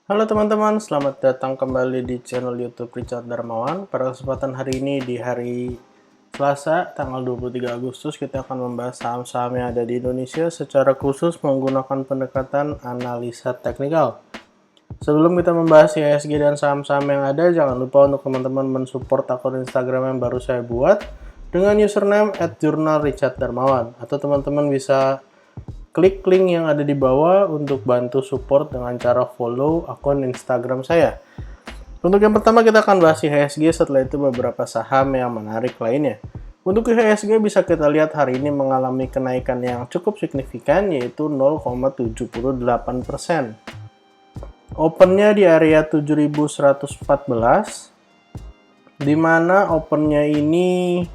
Halo teman-teman, selamat datang kembali di channel YouTube Richard Darmawan. Pada kesempatan hari ini di hari Selasa, tanggal 23 Agustus, kita akan membahas saham-saham yang ada di Indonesia secara khusus menggunakan pendekatan analisa teknikal. Sebelum kita membahas IHSG dan saham-saham yang ada, jangan lupa untuk teman-teman mensupport akun Instagram yang baru saya buat dengan username @jurnalricharddarmawan, atau teman-teman bisa klik link yang ada di bawah untuk bantu support dengan cara follow akun Instagram saya. Untuk yang pertama kita akan bahas IHSG, setelah itu beberapa saham yang menarik lainnya. Untuk IHSG bisa kita lihat hari ini mengalami kenaikan yang cukup signifikan, yaitu 0,78%. Opennya di area 7114, di mana opennya ini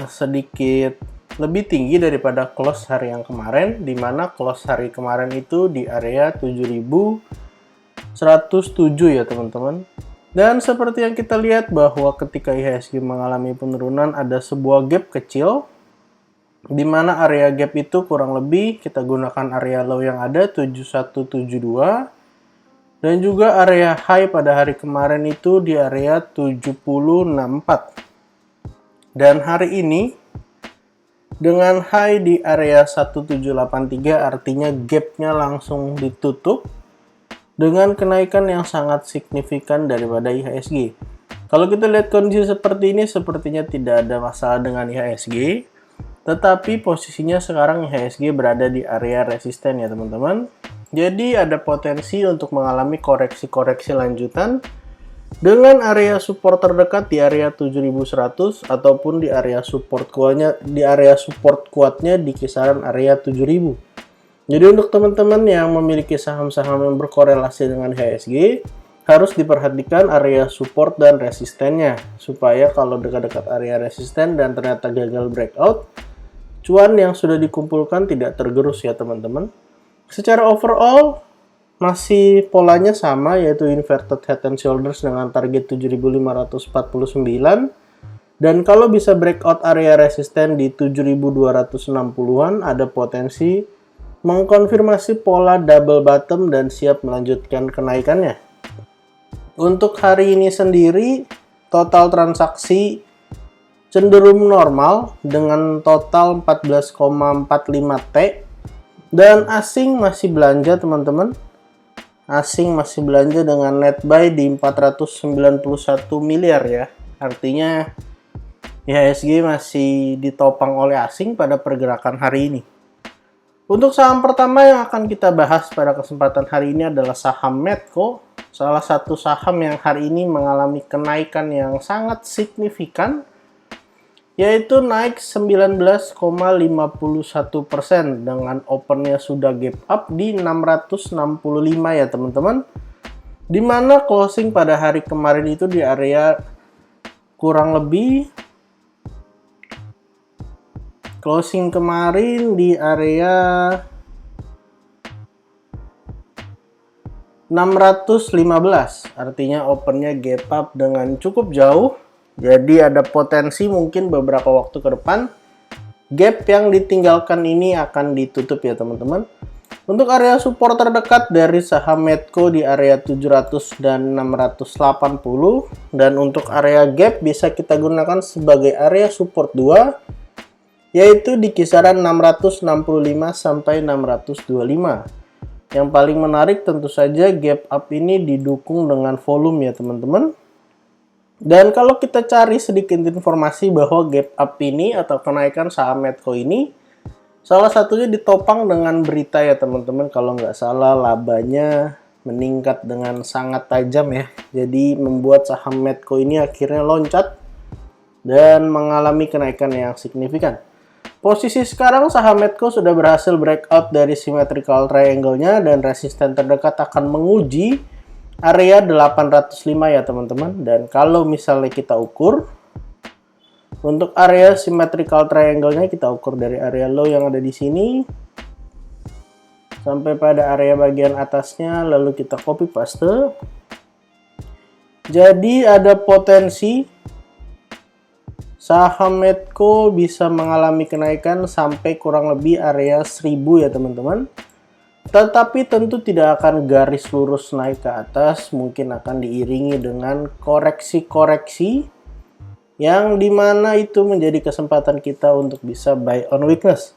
sedikit lebih tinggi daripada close hari yang kemarin, di mana close hari kemarin itu di area 7107 ya teman-teman. Dan seperti yang kita lihat bahwa ketika IHSG mengalami penurunan ada sebuah gap kecil, di mana area gap itu kurang lebih kita gunakan area low yang ada 7172, dan juga area high pada hari kemarin itu di area 7064. Dan hari ini dengan high di area 1783, artinya gapnya langsung ditutup dengan kenaikan yang sangat signifikan daripada IHSG. Kalau kita lihat kondisi seperti ini, sepertinya tidak ada masalah dengan IHSG, tetapi posisinya sekarang IHSG berada di area resisten ya teman-teman. Jadi ada potensi untuk mengalami koreksi-koreksi lanjutan dengan area support terdekat di area 7100 ataupun di area support kuatnya di kisaran area 7000. Jadi untuk teman-teman yang memiliki saham-saham yang berkorelasi dengan IHSG, harus diperhatikan area support dan resistennya, supaya kalau dekat-dekat area resisten dan ternyata gagal breakout, cuan yang sudah dikumpulkan tidak tergerus ya teman-teman. Secara overall masih polanya sama, yaitu inverted head and shoulders dengan target 7549, dan kalau bisa breakout area resisten di 7260-an, ada potensi mengkonfirmasi pola double bottom dan siap melanjutkan kenaikannya. Untuk hari ini sendiri total transaksi cenderung normal dengan total 14,45 T, dan asing masih belanja teman-teman. Asing masih belanja dengan net buy di 491 miliar ya. Artinya IHSG masih ditopang oleh asing pada pergerakan hari ini. Untuk saham pertama yang akan kita bahas pada kesempatan hari ini adalah saham Medco. Salah satu saham yang hari ini mengalami kenaikan yang sangat signifikan, yaitu naik 19,51% dengan opennya sudah gap up di 665 ya teman-teman, dimana closing pada hari kemarin itu di area kurang lebih closing kemarin di area 615, artinya opennya gap up dengan cukup jauh. Jadi ada potensi mungkin beberapa waktu ke depan gap yang ditinggalkan ini akan ditutup ya teman-teman. Untuk area support terdekat dari saham Medco di area 700 dan 680, dan untuk area gap bisa kita gunakan sebagai area support 2, yaitu di kisaran 665 sampai 625. Yang paling menarik tentu saja gap up ini didukung dengan volume ya teman-teman. Dan kalau kita cari sedikit informasi bahwa gap up ini atau kenaikan saham Medco ini salah satunya ditopang dengan berita ya teman-teman. Kalau nggak salah labanya meningkat dengan sangat tajam ya. Jadi membuat saham Medco ini akhirnya loncat dan mengalami kenaikan yang signifikan. Posisi sekarang saham Medco sudah berhasil breakout dari symmetrical triangle-nya, dan resisten terdekat akan menguji area 805 ya teman-teman. Dan kalau misalnya kita ukur untuk area symmetrical triangle-nya, kita ukur dari area low yang ada di sini sampai pada area bagian atasnya, lalu kita copy paste. Jadi ada potensi saham Medco bisa mengalami kenaikan sampai kurang lebih area 1000 ya teman-teman. Tetapi tentu tidak akan garis lurus naik ke atas, mungkin akan diiringi dengan koreksi-koreksi yang dimana itu menjadi kesempatan kita untuk bisa buy on weakness.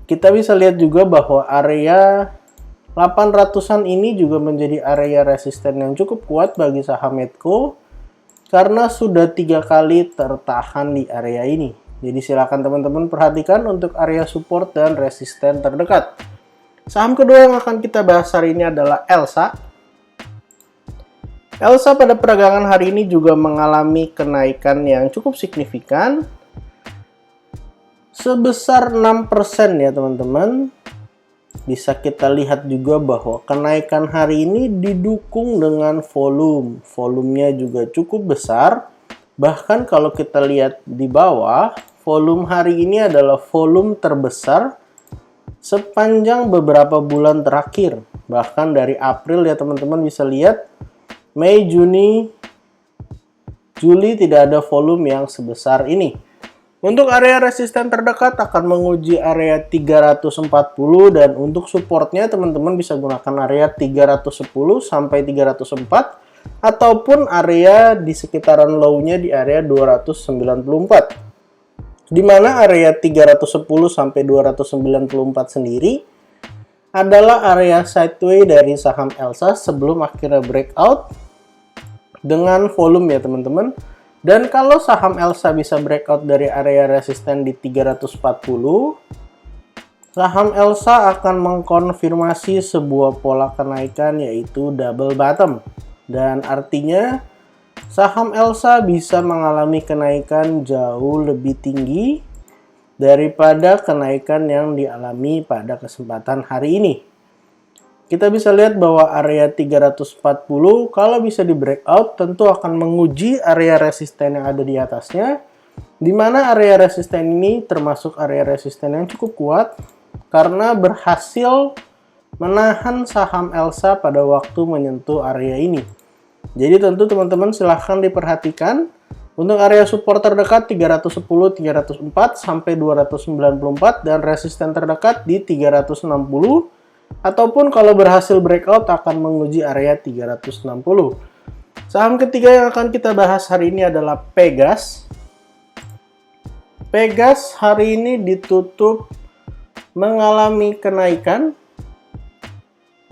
Kita bisa lihat juga bahwa area 800-an ini juga menjadi area resisten yang cukup kuat bagi saham Medco karena sudah 3 kali tertahan di area ini. Jadi silakan teman-teman perhatikan untuk area support dan resisten terdekat. Saham kedua yang akan kita bahas hari ini adalah Elsa. Elsa pada perdagangan hari ini juga mengalami kenaikan yang cukup signifikan sebesar 6% ya teman-teman. Bisa kita lihat juga bahwa kenaikan hari ini didukung dengan volume. Volumenya juga cukup besar. Bahkan kalau kita lihat di bawah, volume hari ini adalah volume terbesar sepanjang beberapa bulan terakhir. Bahkan dari April ya teman-teman bisa lihat, Mei, Juni, Juli tidak ada volume yang sebesar ini. Untuk area resisten terdekat akan menguji area 340 dan untuk supportnya teman-teman bisa gunakan area 310 sampai 304 ataupun area di sekitaran low-nya di area 294. Di mana area 310 sampai 294 sendiri adalah area sideway dari saham Elsa sebelum akhirnya breakout dengan volume ya teman-teman. Dan kalau saham Elsa bisa breakout dari area resisten di 340, saham Elsa akan mengkonfirmasi sebuah pola kenaikan yaitu double bottom. Dan artinya saham Elsa bisa mengalami kenaikan jauh lebih tinggi daripada kenaikan yang dialami pada kesempatan hari ini. Kita bisa lihat bahwa area 340 kalau bisa di breakout tentu akan menguji area resisten yang ada di atasnya, di mana area resisten ini termasuk area resisten yang cukup kuat karena berhasil menahan saham Elsa pada waktu menyentuh area ini. Jadi tentu teman-teman silahkan diperhatikan untuk area support terdekat 310, 304 sampai 294 dan resisten terdekat di 360 ataupun kalau berhasil breakout akan menguji area 360. Saham ketiga yang akan kita bahas hari ini adalah Pegas. Pegas hari ini ditutup mengalami kenaikan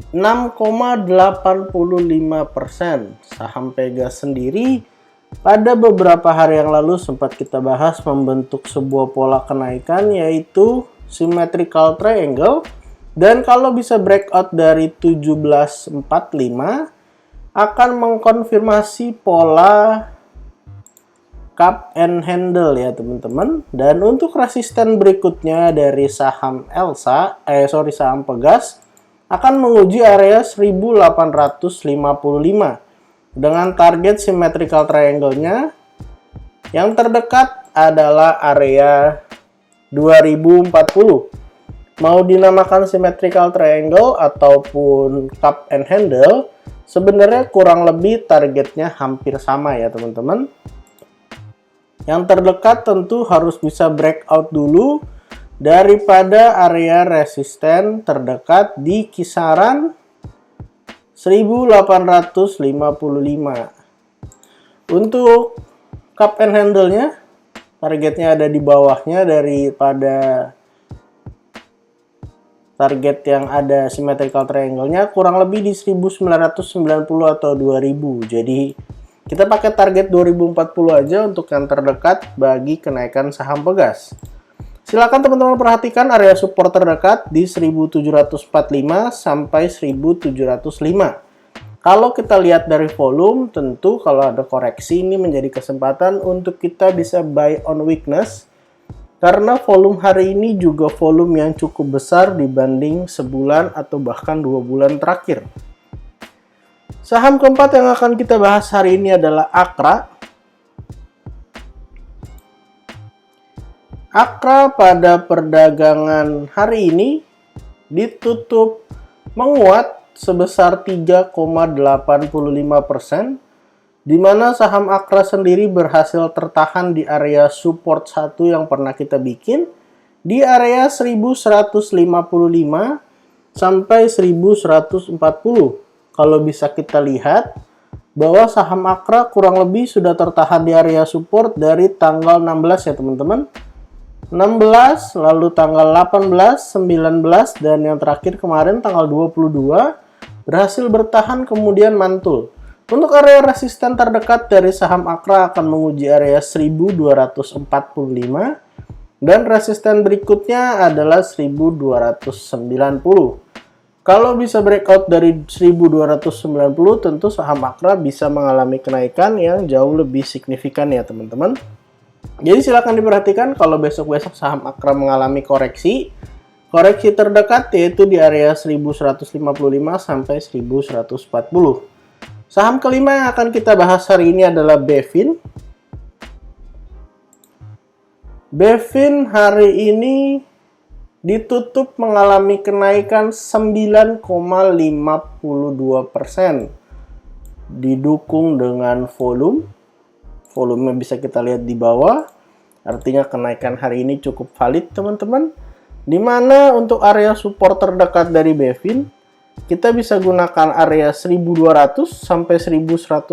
6,85%. Saham Pegas sendiri pada beberapa hari yang lalu sempat kita bahas membentuk sebuah pola kenaikan yaitu symmetrical triangle. Dan kalau bisa breakout dari 1745 akan mengkonfirmasi pola cup and handle ya teman-teman. Dan untuk resisten berikutnya dari saham saham Pegas akan menguji area 1855 dengan target symmetrical triangle-nya yang terdekat adalah area 2040. Mau dinamakan symmetrical triangle ataupun cup and handle, sebenarnya kurang lebih targetnya hampir sama ya teman-teman. Yang terdekat tentu harus bisa breakout dulu daripada area resisten terdekat di kisaran 1855. Untuk cup and handle-nya, targetnya ada di bawahnya daripada target yang ada symmetrical triangle-nya kurang lebih di 1990 atau 2000. Jadi kita pakai target 2040 aja untuk yang terdekat bagi kenaikan saham Pegas. Silakan teman-teman perhatikan area support terdekat di 1745 sampai 1705. Kalau kita lihat dari volume, tentu kalau ada koreksi ini menjadi kesempatan untuk kita bisa buy on weakness. Karena volume hari ini juga volume yang cukup besar dibanding sebulan atau bahkan 2 bulan terakhir. Saham keempat yang akan kita bahas hari ini adalah Akra. Akra pada perdagangan hari ini ditutup menguat sebesar 3,85%. Di mana saham Akra sendiri berhasil tertahan di area support 1 yang pernah kita bikin di area 1155 sampai 1140. Kalau bisa kita lihat bahwa saham Akra kurang lebih sudah tertahan di area support dari tanggal 16 ya teman-teman. 16, lalu tanggal 18, 19, dan yang terakhir kemarin tanggal 22 berhasil bertahan kemudian mantul. Untuk area resisten terdekat dari saham Akra akan menguji area 1245 dan resisten berikutnya adalah 1290. Kalau bisa breakout dari 1290, tentu saham Akra bisa mengalami kenaikan yang jauh lebih signifikan ya teman-teman. Jadi silakan diperhatikan kalau besok-besok saham Akra mengalami koreksi terdekat yaitu di area 1155 sampai 1140. Saham kelima yang akan kita bahas hari ini adalah Bevin. Bevin hari ini ditutup mengalami kenaikan 9,52%. Didukung dengan volumenya bisa kita lihat di bawah, artinya kenaikan hari ini cukup valid teman-teman. Dimana untuk area support terdekat dari Bevin, kita bisa gunakan area 1200 sampai 1188,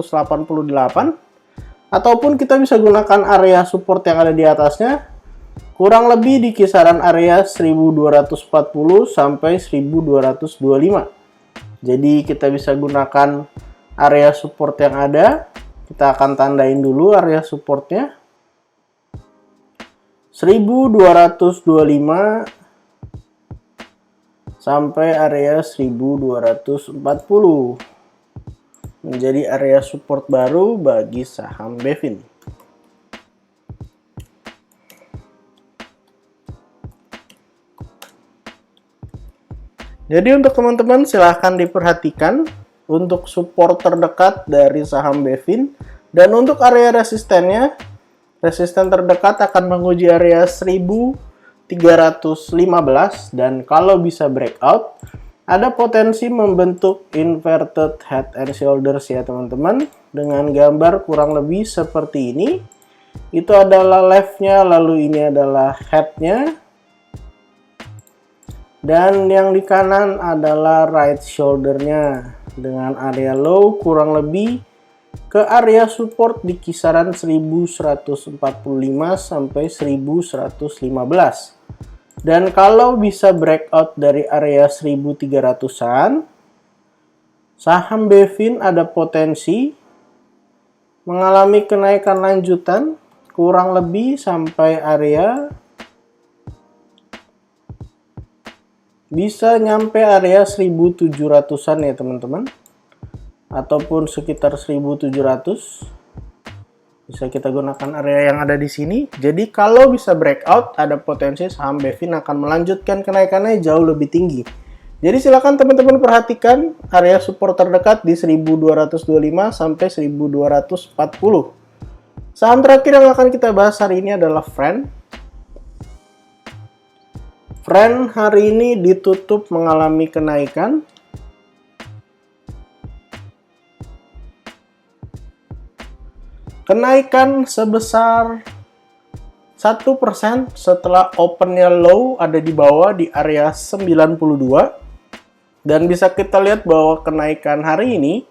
ataupun kita bisa gunakan area support yang ada di atasnya, kurang lebih di kisaran area 1240 sampai 1225. Jadi kita bisa gunakan area support yang ada. Kita akan tandain dulu area supportnya 1225 sampai area 1240 menjadi area support baru bagi saham Bevin. Jadi untuk teman-teman silahkan diperhatikan untuk support terdekat dari saham Bevin, dan untuk area resistennya, resisten terdekat akan menguji area 1315, dan kalau bisa breakout ada potensi membentuk inverted head and shoulders ya teman-teman, dengan gambar kurang lebih seperti ini. Itu adalah left-nya, lalu ini adalah head-nya, dan yang di kanan adalah right shoulder-nya dengan area low kurang lebih ke area support di kisaran 1145 sampai 1115. Dan kalau bisa breakout dari area 1300-an, saham Bevin ada potensi mengalami kenaikan lanjutan kurang lebih sampai area bisa nyampe area 1700-an ya teman-teman, ataupun sekitar 1700. Bisa kita gunakan area yang ada di sini. Jadi kalau bisa breakout, ada potensi saham Bevin akan melanjutkan kenaikannya jauh lebih tinggi. Jadi silakan teman-teman perhatikan area support terdekat di 1225 sampai 1240. Saham terakhir yang akan kita bahas hari ini adalah Friend. Friend hari ini ditutup mengalami kenaikan sebesar 1% setelah opennya low ada di bawah di area 92, dan bisa kita lihat bahwa kenaikan hari ini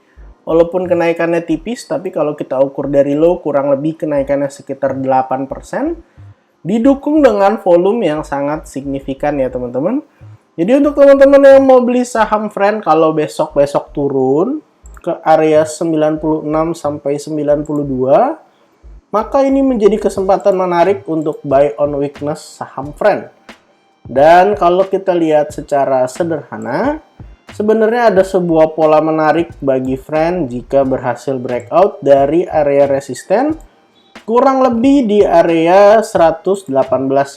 walaupun kenaikannya tipis, tapi kalau kita ukur dari low kurang lebih kenaikannya sekitar 8%. Didukung dengan volume yang sangat signifikan ya teman-teman. Jadi untuk teman-teman yang mau beli saham Friend, kalau besok-besok turun ke area 96 sampai 92, maka ini menjadi kesempatan menarik untuk buy on weakness saham Friend. Dan kalau kita lihat secara sederhana, sebenarnya ada sebuah pola menarik bagi Friend jika berhasil breakout dari area resisten kurang lebih di area 118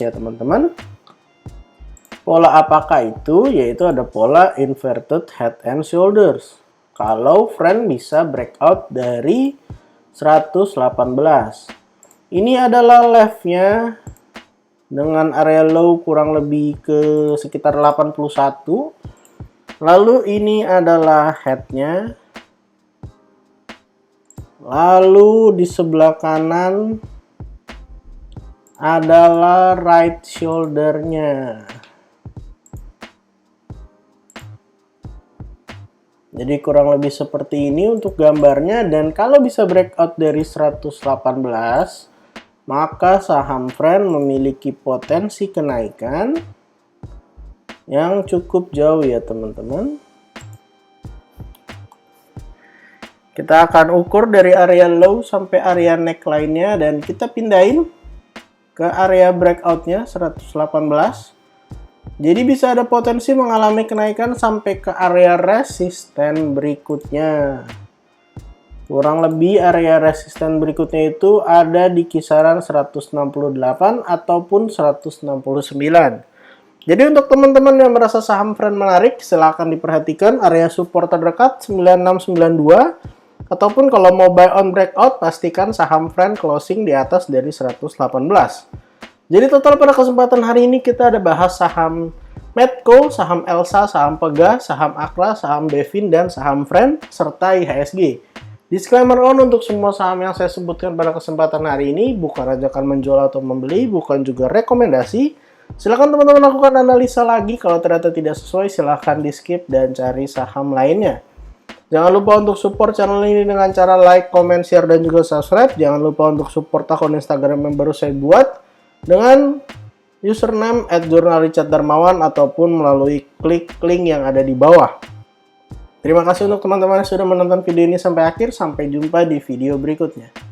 ya teman-teman. Pola apakah itu? Yaitu ada pola inverted head and shoulders. Kalau Friend bisa breakout dari 118. Ini adalah left-nya dengan area low kurang lebih ke sekitar 81. Lalu ini adalah head-nya. Lalu di sebelah kanan adalah right shoulder-nya. Jadi kurang lebih seperti ini untuk gambarnya, dan kalau bisa breakout dari 118, maka saham Friend memiliki potensi kenaikan yang cukup jauh ya teman-teman. Kita akan ukur dari area low sampai area neckline-nya, dan kita pindahin ke area breakout-nya 118. Jadi bisa ada potensi mengalami kenaikan sampai ke area resisten berikutnya. Kurang lebih area resisten berikutnya itu ada di kisaran 168 ataupun 169. Jadi untuk teman-teman yang merasa saham Friend menarik, silahkan diperhatikan area support terdekat 9692. Ataupun kalau mau buy on breakout, pastikan saham Friend closing di atas dari 118. Jadi total pada kesempatan hari ini kita ada bahas saham Medco, saham Elsa, saham Pega, saham Akra, saham Bevin, dan saham Friend, serta IHSG. Disclaimer on, untuk semua saham yang saya sebutkan pada kesempatan hari ini bukan ajakan menjual atau membeli, bukan juga rekomendasi. Silakan teman-teman lakukan analisa lagi, kalau ternyata tidak sesuai silahkan di skip dan cari saham lainnya. Jangan lupa untuk support channel ini dengan cara like, comment, share, dan juga subscribe. Jangan lupa untuk support akun Instagram yang baru saya buat dengan username @jurnalricharddarmawan ataupun melalui klik link yang ada di bawah. Terima kasih untuk teman-teman yang sudah menonton video ini sampai akhir. Sampai jumpa di video berikutnya.